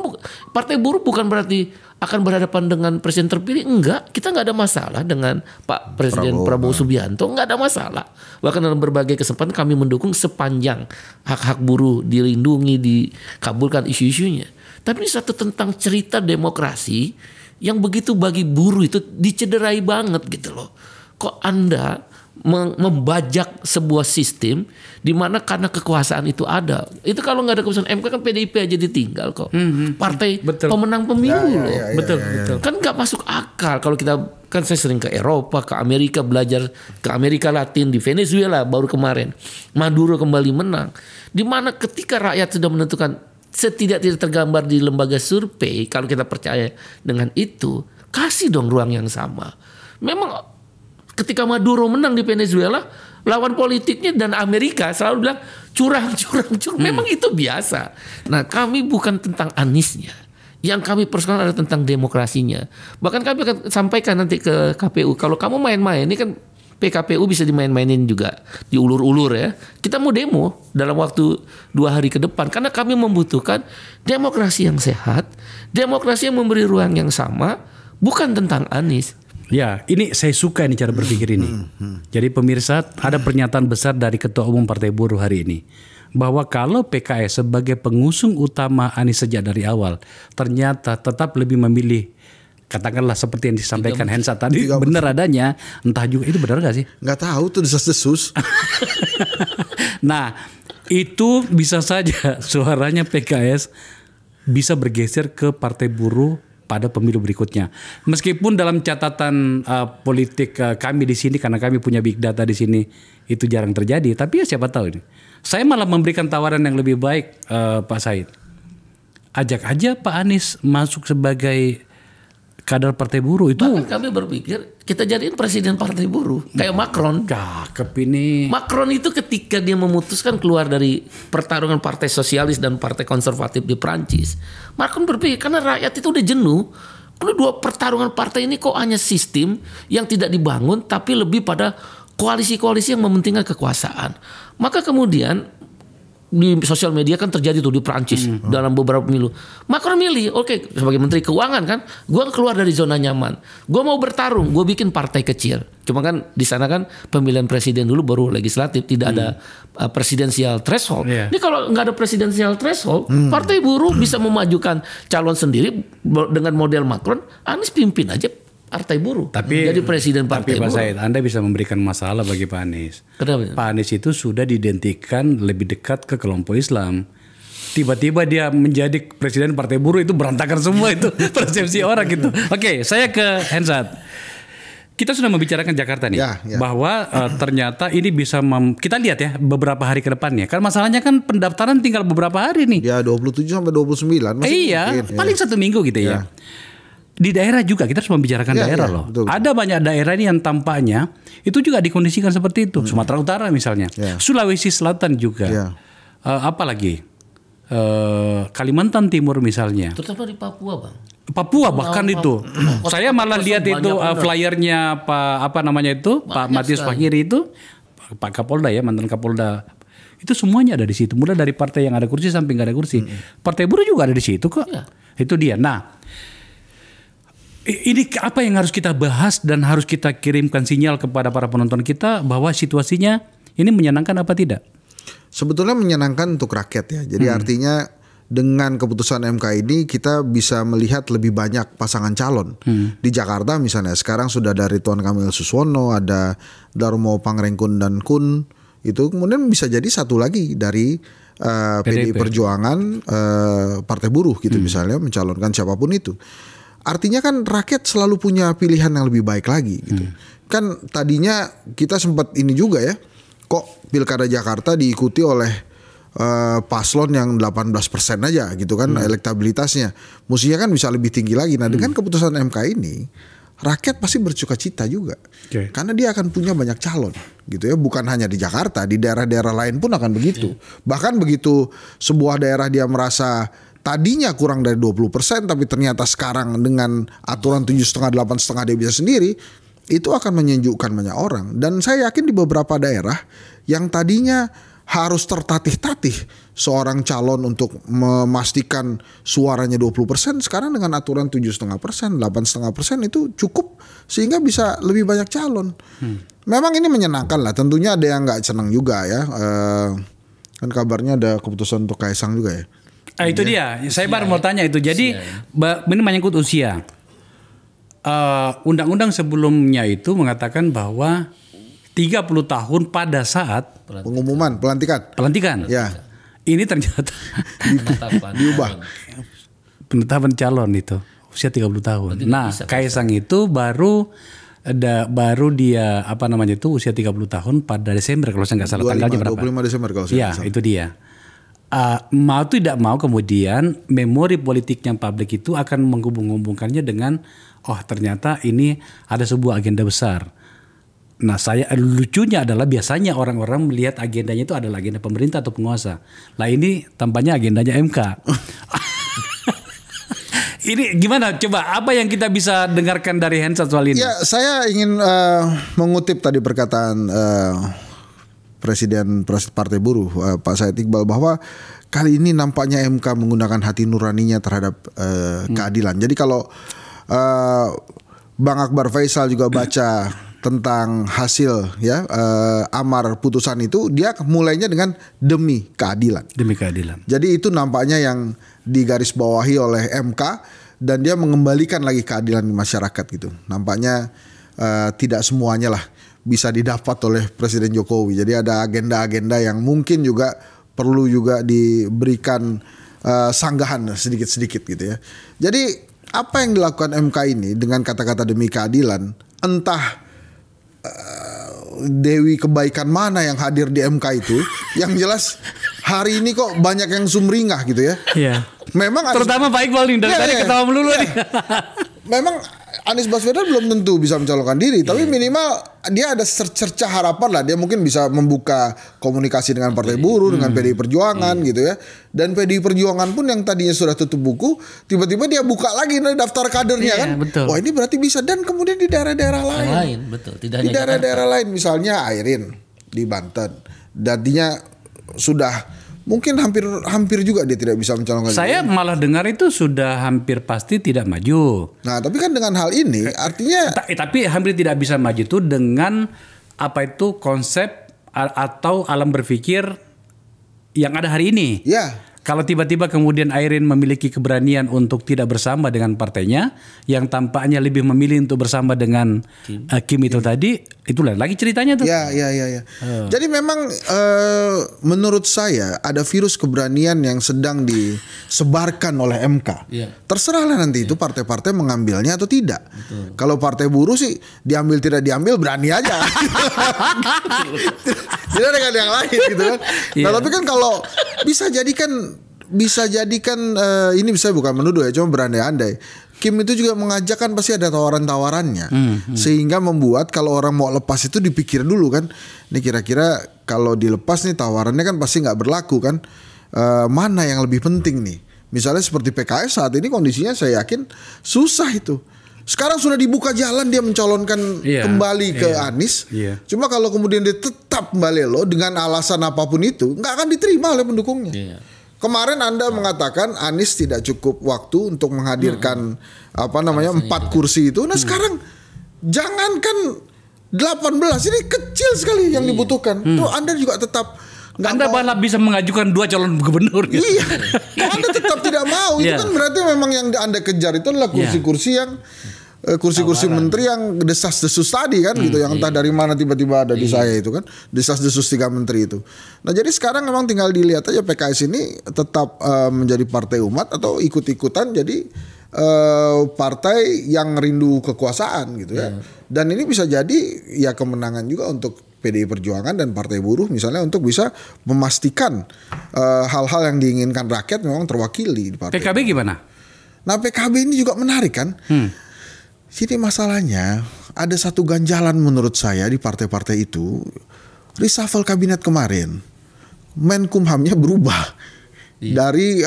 Partai Buruh bukan berarti akan berhadapan dengan presiden terpilih. Enggak, kita nggak ada masalah dengan Pak Presiden Prabowo Subianto, nggak ada masalah. Bahkan dalam berbagai kesempatan kami mendukung sepanjang hak-hak buruh dilindungi, dikabulkan isu-isunya. Tapi ini satu tentang cerita demokrasi yang begitu bagi buruh itu dicederai banget gitu loh. Kok Anda membajak sebuah sistem di mana karena kekuasaan itu ada. Itu kalau nggak ada keputusan MK kan PDIP aja ditinggal kok. Partai pemenang pemilu loh. Betul. Kan nggak masuk akal kalau kita, kan saya sering ke Eropa, ke Amerika, belajar ke Amerika Latin, di Venezuela baru kemarin Maduro kembali menang. Di mana ketika rakyat sudah menentukan, tidak tergambar di lembaga survei, kalau kita percaya dengan itu, kasih dong ruang yang sama. Memang ketika Maduro menang di Venezuela, lawan politiknya dan Amerika selalu bilang curang. Memang itu biasa. Nah, kami bukan tentang Aniesnya. Yang kami persoalkan adalah tentang demokrasinya. Bahkan kami akan sampaikan nanti ke KPU, kalau kamu main-main, ini kan PKPU bisa dimain-mainin juga, diulur-ulur ya. Kita mau demo dalam waktu 2 hari ke depan karena kami membutuhkan demokrasi yang sehat, demokrasi yang memberi ruang yang sama, bukan tentang Anies. Ya, ini saya suka ini cara berpikir ini. Jadi pemirsa, ada pernyataan besar dari Ketua Umum Partai Buruh hari ini, bahwa kalau PKS sebagai pengusung utama Anies sejak dari awal, ternyata tetap lebih memilih, katakanlah seperti yang disampaikan Hensa tadi, benar adanya, entah juga itu benar gak sih? Nggak tahu tuh, desas-desus. Nah, itu bisa saja suaranya PKS bisa bergeser ke Partai Buruh pada pemilu berikutnya. Meskipun dalam catatan politik kami di sini, karena kami punya big data di sini, itu jarang terjadi. Tapi ya siapa tahu ini. Saya malah memberikan tawaran yang lebih baik, Pak Said. Ajak aja Pak Anies masuk sebagai kader Partai Buruh itu. Bahkan kami berpikir kita jadiin presiden Partai Buruh kayak Macron. Cakep ini. Macron itu ketika dia memutuskan keluar dari pertarungan Partai Sosialis dan Partai Konservatif di Prancis, Macron berpikir karena rakyat itu udah jenuh. Kalau dua pertarungan partai ini kok hanya sistem yang tidak dibangun, tapi lebih pada koalisi-koalisi yang mementingkan kekuasaan. Maka kemudian di sosial media kan terjadi tuh di Prancis dalam beberapa pemilu. Macron milih, oke, sebagai Menteri Keuangan kan, gue keluar dari zona nyaman. Gue mau bertarung, gue bikin partai kecil. Cuma kan di sana kan pemilihan presiden dulu baru legislatif, tidak ada presidensial threshold. Ini kalau nggak ada presidensial threshold, Partai Buruh bisa memajukan calon sendiri dengan model Macron. Anies pimpin aja Partai Buruh, jadi presiden Partai Buruh. Tapi Pak Said, Anda bisa memberikan masalah bagi Pak Anies. Kenapa? Pak Anies itu sudah diidentikan lebih dekat ke kelompok Islam. Tiba-tiba dia menjadi presiden Partai Buruh, itu berantakan semua itu persepsi orang gitu. Oke, saya ke Hensat. Kita sudah membicarakan Jakarta nih, bahwa ternyata ini bisa kita lihat ya beberapa hari ke depannya. Kan masalahnya kan pendaftaran tinggal beberapa hari nih. Ya 27 sampai 29 masih mungkin, paling 1 minggu gitu ya. Di daerah juga kita harus membicarakan daerah loh. Betul. Ada banyak daerah ini yang tampaknya itu juga dikondisikan seperti itu. Sumatera Utara misalnya, Sulawesi Selatan juga. Apalagi Kalimantan Timur misalnya. Terutama di Papua, Bang. Papua bahkan itu. Saya malah lihat itu flyernya Pak Matius Fakhiri itu, Pak Kapolda ya, mantan Kapolda. Itu semuanya ada di situ. Mulai dari partai yang ada kursi sampai nggak ada kursi. Partai Buruh juga ada di situ kok. Itu dia. Nah, ini apa yang harus kita bahas dan harus kita kirimkan sinyal kepada para penonton kita bahwa situasinya ini menyenangkan apa tidak? Sebetulnya menyenangkan untuk rakyat ya. Jadi artinya dengan keputusan MK ini kita bisa melihat lebih banyak pasangan calon. Di Jakarta misalnya sekarang sudah ada Ridwan Kamil Suswono, ada Darmo Pangrengkun dan Kun. Itu kemudian bisa jadi satu lagi dari PDI Perjuangan, Partai Buruh gitu misalnya mencalonkan siapapun itu. Artinya kan rakyat selalu punya pilihan yang lebih baik lagi gitu. Kan tadinya kita sempat ini juga ya, kok Pilkada Jakarta diikuti oleh paslon yang 18% aja gitu kan elektabilitasnya. Mestinya kan bisa lebih tinggi lagi. Nah dengan keputusan MK ini rakyat pasti bercukacita juga. Karena dia akan punya banyak calon gitu ya, bukan hanya di Jakarta, di daerah-daerah lain pun akan begitu. Bahkan begitu sebuah daerah dia merasa tadinya kurang dari 20%, tapi ternyata sekarang dengan aturan 7,5, 8,5 dia bisa sendiri, itu akan menyejukkan banyak orang. Dan saya yakin di beberapa daerah yang tadinya harus tertatih-tatih seorang calon untuk memastikan suaranya 20%, sekarang dengan aturan 7,5%, 8,5% itu cukup sehingga bisa lebih banyak calon. Memang ini menyenangkan lah, tentunya ada yang nggak senang juga ya. Kan kabarnya ada keputusan untuk Kaisang juga ya. Itu dia, saya baru mau tanya itu. Jadi ini menyangkut usia. Undang-undang sebelumnya itu mengatakan bahwa 30 tahun pada saat pengumuman pelantikan. Ya. Ini ternyata diubah. Penetapan calon itu usia 30 tahun. Nah, Kaisang itu baru dia usia 30 tahun pada Desember kalau saya nggak salah, tanggalnya berapa? 25 Desember kalau saya nggak salah. Itu dia. Mau tidak mau kemudian memori politiknya publik itu akan menghubung-hubungkannya dengan ternyata ini ada sebuah agenda besar. Nah, lucunya adalah biasanya orang-orang melihat agendanya itu adalah agenda pemerintah atau penguasa. Lah ini tampaknya agendanya MK. Ini gimana? Coba apa yang kita bisa dengarkan dari Hensat soal ini? Ya, saya ingin mengutip tadi perkataan Presiden Partai Buruh Pak Said Iqbal bahwa kali ini nampaknya MK menggunakan hati nuraninya terhadap keadilan. Jadi kalau Bang Akbar Faisal juga baca tentang hasil amar putusan itu, dia mulainya dengan demi keadilan. Demi keadilan. Jadi itu nampaknya yang digarisbawahi oleh MK, dan dia mengembalikan lagi keadilan di masyarakat gitu. Nampaknya tidak semuanya lah bisa didapat oleh Presiden Jokowi. Jadi ada agenda-agenda yang mungkin juga perlu juga diberikan sanggahan sedikit-sedikit gitu ya. Jadi apa yang dilakukan MK ini dengan kata-kata demi keadilan, entah Dewi kebaikan mana yang hadir di MK itu, yang jelas hari ini kok banyak yang sumringah gitu ya. Iya. Memang terutama Pak Iqbal nih dari tadi ketawa melulu nih. Memang Anies Baswedan belum tentu bisa mencalonkan diri, tapi minimal dia ada cerca harapan lah. Dia mungkin bisa membuka komunikasi dengan Partai Buruh, dengan PDI Perjuangan gitu ya. Dan PDI Perjuangan pun yang tadinya sudah tutup buku, tiba-tiba dia buka lagi daftar kadernya kan. Betul. Wah, ini berarti bisa. Dan kemudian di daerah-daerah lain. Betul. Tidak di daerah-daerah lain, misalnya Airin di Banten, tadinya sudah mungkin hampir juga dia tidak bisa mencalonkan. Saya malah dengar itu sudah hampir pasti tidak maju. Nah, tapi kan dengan hal ini artinya tapi hampir tidak bisa maju itu dengan konsep atau alam berpikir yang ada hari ini. Ya. Kalau tiba-tiba kemudian Airin memiliki keberanian untuk tidak bersama dengan partainya, yang tampaknya lebih memilih untuk bersama dengan Kim itu tadi, itu lagi ceritanya tuh. Ya. Jadi memang menurut saya ada virus keberanian yang sedang disebarkan oleh MK. Terserahlah nanti itu partai-partai mengambilnya atau tidak. Kalau Partai Buruh sih diambil tidak diambil berani aja. Tidak dengan yang lain gitu kan. Nah, tapi kan kalau bisa jadikan ini bisa bukan menuduh ya, cuma berandai-andai. Kim itu juga mengajakkan pasti ada tawaran-tawarannya, sehingga membuat kalau orang mau lepas itu dipikir dulu kan, ini kira-kira kalau dilepas nih tawarannya kan pasti nggak berlaku kan, mana yang lebih penting nih. Misalnya seperti PKS saat ini kondisinya saya yakin susah itu. Sekarang sudah dibuka jalan dia mencalonkan kembali ke Anies. Cuma kalau kemudian dia tetap Balelo dengan alasan apapun itu, nggak akan diterima oleh pendukungnya. Kemarin Anda mengatakan Anies tidak cukup waktu untuk menghadirkan 4 kursi itu. Nah sekarang jangankan 18, ini kecil sekali yang dibutuhkan. Tuh Anda juga tetap Anda malah bisa mengajukan 2 calon gubernur gitu. Iya. Kalau Anda tetap tidak mau, itu kan berarti memang yang Anda kejar itu adalah kursi-kursi yang kursi-kursi menteri yang desas-desus tadi kan gitu, yang entah dari mana tiba-tiba ada di saya itu kan, desas-desus 3 menteri itu. Nah jadi sekarang memang tinggal dilihat aja PKS ini tetap menjadi partai umat atau ikut-ikutan jadi partai yang rindu kekuasaan gitu ya. Dan ini bisa jadi ya kemenangan juga untuk PDI Perjuangan dan Partai Buruh misalnya untuk bisa memastikan hal-hal yang diinginkan rakyat memang terwakili di partai. PKB gimana? Nah PKB ini juga menarik kan. Jadi masalahnya ada satu ganjalan menurut saya di partai-partai itu. Reshuffle kabinet kemarin, Menkumhamnya berubah dari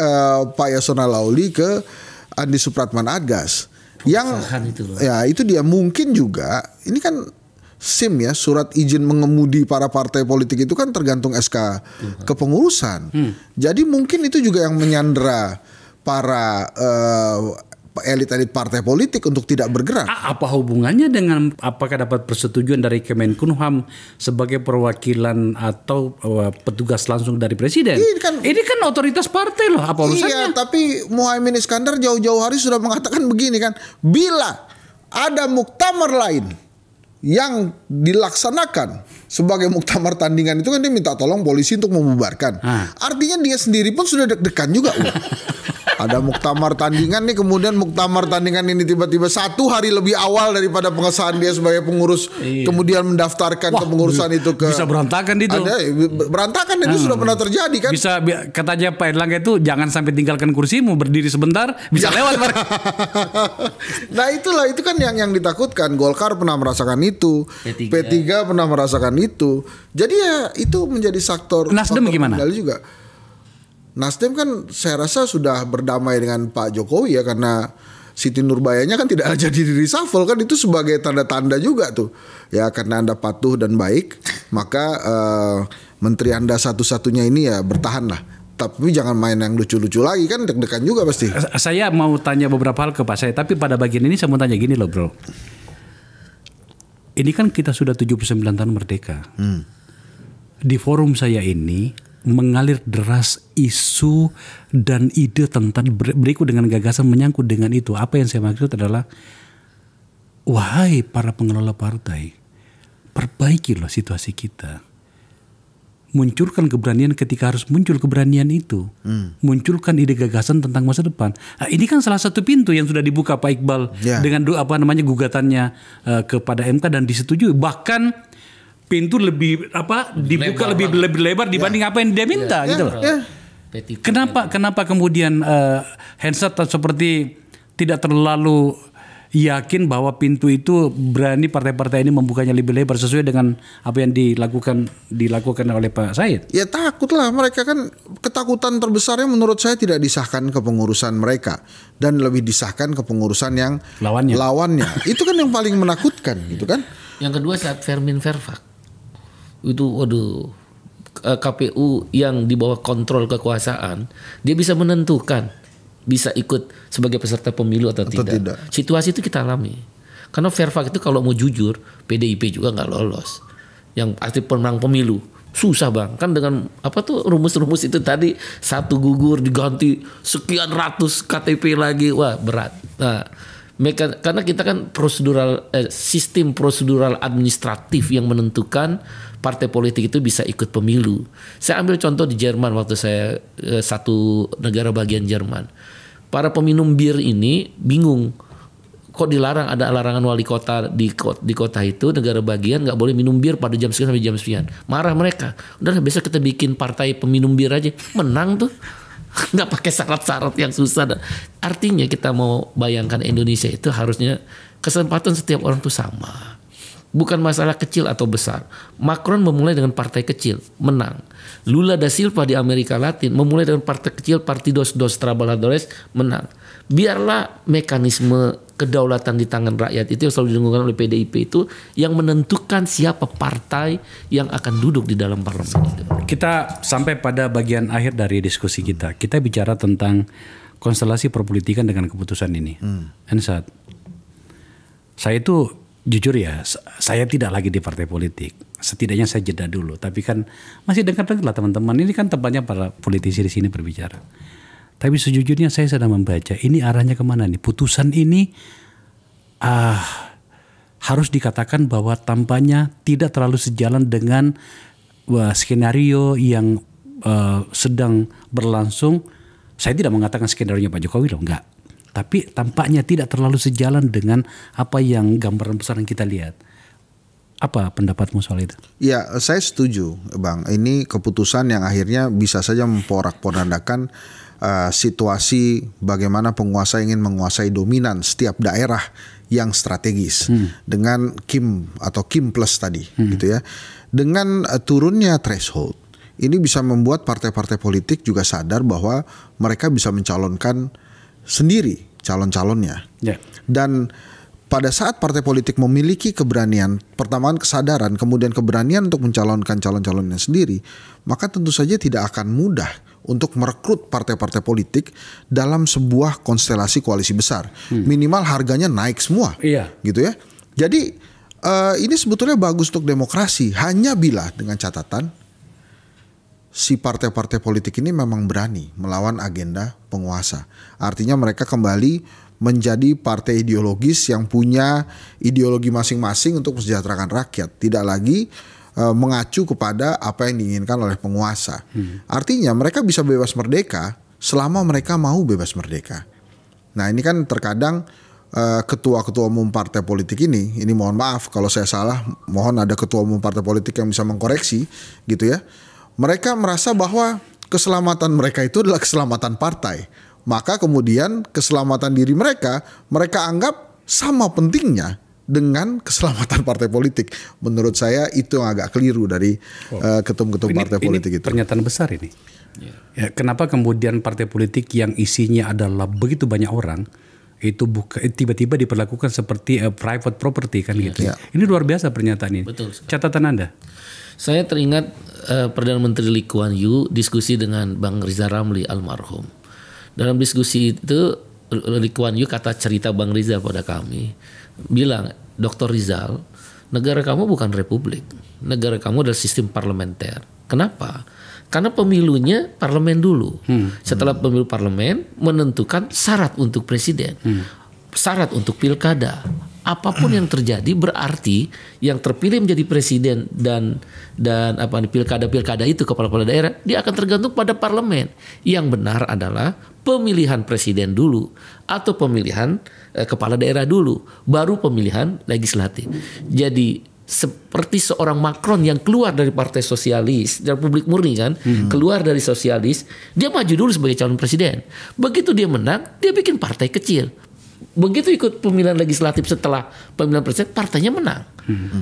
Pak Yasona Lauli ke Andi Supratman Argas. Yang ya itu dia mungkin juga ini kan SIM ya, surat izin mengemudi para partai politik itu kan tergantung SK kepengurusan. Jadi mungkin itu juga yang menyandera para elit-elit partai politik untuk tidak bergerak. Apa hubungannya dengan apakah dapat persetujuan dari Kemenkumham sebagai perwakilan atau petugas langsung dari presiden? Ini kan otoritas partai loh, apa urusannya? Iya, tapi Muhaimin Iskandar jauh-jauh hari sudah mengatakan begini kan, bila ada muktamar lain yang dilaksanakan sebagai muktamar tandingan itu kan dia minta tolong polisi untuk membubarkan. Artinya dia sendiri pun sudah deg-degan juga. Ada muktamar tandingan nih, kemudian muktamar tandingan ini tiba-tiba 1 hari lebih awal daripada pengesahan dia sebagai pengurus, kemudian mendaftarkan kepengurusan itu ke bisa berantakan itu. Berantakan itu sudah pernah terjadi kan? Bisa katanya Pak Erlangga itu jangan sampai tinggalkan kursimu, berdiri sebentar bisa lewat. Nah itulah, itu kan yang ditakutkan. Golkar pernah merasakan itu, P3 pernah merasakan itu. Jadi ya itu menjadi faktor. Nasdem gimana? Juga. Nasdem kan saya rasa sudah berdamai dengan Pak Jokowi ya, karena Siti Nurbayanya kan tidak jadi di reshuffle kan, itu sebagai tanda-tanda juga tuh ya, karena Anda patuh dan baik maka menteri Anda satu-satunya ini ya bertahan lah, tapi jangan main yang lucu-lucu lagi kan, deg-degan juga pasti. Saya mau tanya beberapa hal ke Pak Said, tapi pada bagian ini saya mau tanya gini loh bro, ini kan kita sudah 79 tahun merdeka. Di forum saya ini mengalir deras isu dan ide tentang berikut dengan gagasan menyangkut dengan itu. Apa yang saya maksud adalah, wahai para pengelola partai, perbaikilah situasi kita. Munculkan keberanian ketika harus muncul keberanian itu. Munculkan ide gagasan tentang masa depan. Nah, ini kan salah satu pintu yang sudah dibuka Pak Iqbal dengan gugatannya kepada MK dan disetujui. Bahkan pintu lebih dibuka lebih lebar dibanding apa yang dia minta gitu loh. Kenapa kemudian Hensat seperti tidak terlalu yakin bahwa pintu itu berani partai-partai ini membukanya lebih lebar sesuai dengan apa yang dilakukan oleh Pak Said? Ya takutlah mereka, kan ketakutan terbesarnya menurut saya tidak disahkan kepengurusan mereka dan lebih disahkan kepengurusan yang lawannya. Itu kan yang paling menakutkan gitu kan. Yang kedua saat Fermin Verfak itu KPU yang di bawah kontrol kekuasaan, dia bisa menentukan bisa ikut sebagai peserta pemilu atau tidak. Situasi itu kita alami. Karena Verfak itu kalau mau jujur, PDIP juga nggak lolos. Yang aktif pemenang pemilu susah bang, kan dengan rumus-rumus itu tadi, 1 gugur diganti sekian ratus KTP lagi, wah berat. Nah, karena kita kan sistem prosedural administratif yang menentukan partai politik itu bisa ikut pemilu. Saya ambil contoh di Jerman waktu saya satu negara bagian Jerman. Para peminum bir ini bingung, kok dilarang, ada larangan wali kota di kota itu, negara bagian nggak boleh minum bir pada jam sekian sampai jam sekian. Marah mereka. Udah besok kita bikin partai peminum bir aja, menang tuh. Nggak pakai syarat-syarat yang susah. Artinya kita mau bayangkan Indonesia itu harusnya kesempatan setiap orang tuh sama. Bukan masalah kecil atau besar. Macron memulai dengan partai kecil, menang. Lula da Silva di Amerika Latin memulai dengan partai kecil, Partidos dos Trabalhadores, menang. Biarlah mekanisme kedaulatan di tangan rakyat itu yang selalu didengungkan oleh PDIP itu yang menentukan siapa partai yang akan duduk di dalam parlemen itu. Kita sampai pada bagian akhir dari diskusi kita. Kita bicara tentang konstelasi perpolitikan dengan keputusan ini. Ensat, saya itu jujur ya, saya tidak lagi di partai politik. Setidaknya saya jeda dulu. Tapi kan masih dengar-dengar lah teman-teman. Ini kan tempatnya para politisi di sini berbicara. Tapi sejujurnya saya sedang membaca ini arahnya kemana nih. Putusan ini harus dikatakan bahwa tampaknya tidak terlalu sejalan dengan skenario yang sedang berlangsung. Saya tidak mengatakan skenario Pak Jokowi loh, enggak. Tapi tampaknya tidak terlalu sejalan dengan apa yang gambaran besar yang kita lihat. Apa pendapatmu soal itu? Ya, saya setuju, Bang. Ini keputusan yang akhirnya bisa saja memporak-porandakan situasi bagaimana penguasa ingin menguasai dominan setiap daerah yang strategis dengan Kim atau Kim plus tadi gitu ya. Dengan turunnya threshold ini bisa membuat partai-partai politik juga sadar bahwa mereka bisa mencalonkan sendiri calon-calonnya. Dan pada saat partai politik memiliki keberanian, pertama kesadaran, kemudian keberanian untuk mencalonkan calon-calonnya sendiri, maka tentu saja tidak akan mudah untuk merekrut partai-partai politik dalam sebuah konstelasi koalisi besar. Minimal harganya naik semua, gitu ya. Jadi ini sebetulnya bagus untuk demokrasi, hanya bila dengan catatan si partai-partai politik ini memang berani melawan agenda penguasa. Artinya mereka kembali menjadi partai ideologis yang punya ideologi masing-masing untuk mensejahterakan rakyat, tidak lagi mengacu kepada apa yang diinginkan oleh penguasa. Artinya mereka bisa bebas merdeka selama mereka mau bebas merdeka. Nah ini kan terkadang ketua-ketua umum partai politik ini mohon maaf kalau saya salah, mohon ada ketua umum partai politik yang bisa mengkoreksi gitu ya. Mereka merasa bahwa keselamatan mereka itu adalah keselamatan partai. Maka kemudian keselamatan diri mereka anggap sama pentingnya dengan keselamatan partai politik. Menurut saya itu yang agak keliru dari ketum-ketum partai politik itu. Pernyataan besar ini. Ya, kenapa kemudian partai politik yang isinya adalah begitu banyak orang itu tiba-tiba diperlakukan seperti private property kan gitu. Ini luar biasa pernyataan ini. Betul. Catatan Anda? Saya teringat Perdana Menteri Lee Kuan Yew diskusi dengan Bang Riza Ramli almarhum. Dalam diskusi itu Lee Kuan Yew kata cerita Bang Rizal pada kami, bilang, Dr. Rizal, negara kamu bukan republik, negara kamu adalah sistem parlementer. Kenapa? Karena pemilunya parlemen dulu. Setelah pemilu parlemen menentukan syarat untuk presiden, syarat untuk pilkada. Apapun yang terjadi berarti yang terpilih menjadi presiden dan pilkada itu kepala daerah dia akan tergantung pada parlemen. Yang benar adalah pemilihan presiden dulu atau pemilihan kepala daerah dulu, baru pemilihan legislatif. Jadi seperti seorang Macron yang keluar dari partai sosialis, dari Republik Murni kan, keluar dari sosialis, dia maju dulu sebagai calon presiden. Begitu dia menang, dia bikin partai kecil. Begitu ikut pemilihan legislatif setelah pemilihan presiden, partainya menang.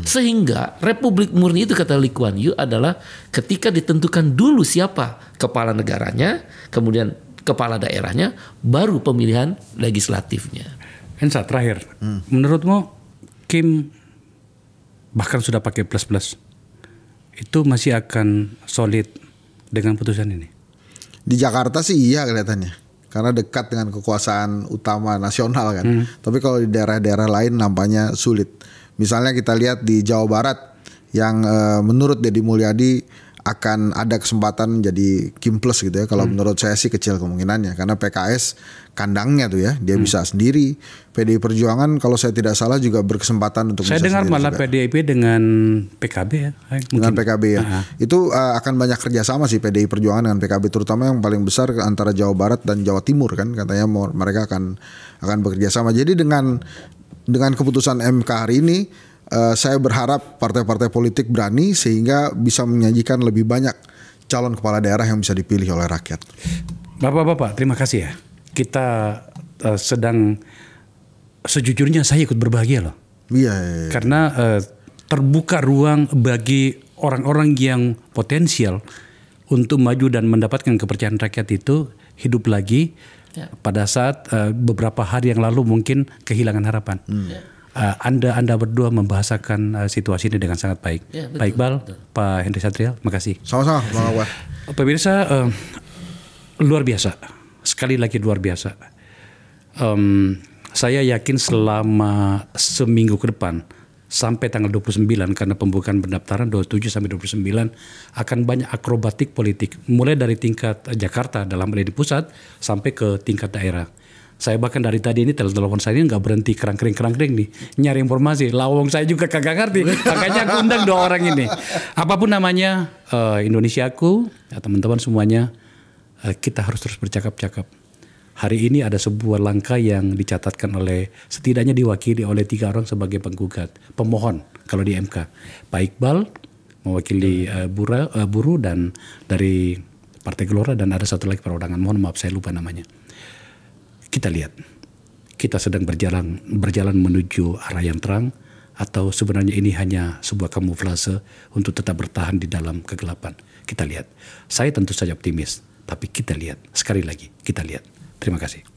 Sehingga Republik Murni itu kata Lee Kuan Yew adalah ketika ditentukan dulu siapa kepala negaranya, kemudian kepala daerahnya, baru pemilihan legislatifnya. Ensa, terakhir, menurutmu Kim bahkan sudah pakai plus-plus, itu masih akan solid dengan putusan ini? Di Jakarta sih iya kelihatannya, karena dekat dengan kekuasaan utama nasional kan. Tapi kalau di daerah-daerah lain nampaknya sulit. Misalnya kita lihat di Jawa Barat yang menurut Deddy Mulyadi akan ada kesempatan jadi Kim plus gitu ya. Kalau menurut saya sih kecil kemungkinannya, karena PKS kandangnya tuh ya, dia bisa sendiri. PDI Perjuangan kalau saya tidak salah juga berkesempatan untuk saya bisa dengar malah juga. PDIP dengan PKB ya. Dengan PKB ya. Itu akan banyak kerjasama sih PDI Perjuangan dengan PKB, terutama yang paling besar antara Jawa Barat dan Jawa Timur kan, katanya mereka akan bekerja sama. Jadi dengan keputusan MK hari ini, saya berharap partai-partai politik berani sehingga bisa menyajikan lebih banyak calon kepala daerah yang bisa dipilih oleh rakyat. Bapak-bapak, terima kasih ya. Kita sedang, sejujurnya saya ikut berbahagia loh. Iya. Karena terbuka ruang bagi orang-orang yang potensial untuk maju dan mendapatkan kepercayaan rakyat itu hidup lagi pada saat beberapa hari yang lalu mungkin kehilangan harapan. Anda berdua membahasakan situasi ini dengan sangat baik. Pak Iqbal, Pak Henry Satrial, makasih. Sama-sama, Bang Akbar. Pemirsa, luar biasa. Sekali lagi luar biasa. Saya yakin selama seminggu ke depan, sampai tanggal 29, karena pembukaan pendaftaran 27 sampai 29, akan banyak akrobatik politik. Mulai dari tingkat Jakarta dalam di pusat, sampai ke tingkat daerah. Saya bahkan dari tadi ini telepon saya ini nggak berhenti kerang-kering nih nyari informasi. Lawang saya juga kagak ngerti, makanya aku undang 2 orang ini. Apapun namanya, Indonesiaku, ya teman-teman semuanya, kita harus terus bercakap-cakap. Hari ini ada sebuah langkah yang dicatatkan oleh, setidaknya diwakili oleh 3 orang sebagai penggugat, pemohon kalau di MK. Pak Iqbal mewakili buruh dan dari Partai Gelora, dan ada satu lagi perorangan. Mohon maaf saya lupa namanya. Kita lihat. kita sedang berjalan menuju arah yang terang, atau sebenarnya ini hanya sebuah kamuflase untuk tetap bertahan di dalam kegelapan. Kita lihat. Saya tentu saja optimis, tapi kita lihat. Sekali lagi, kita lihat. Terima kasih.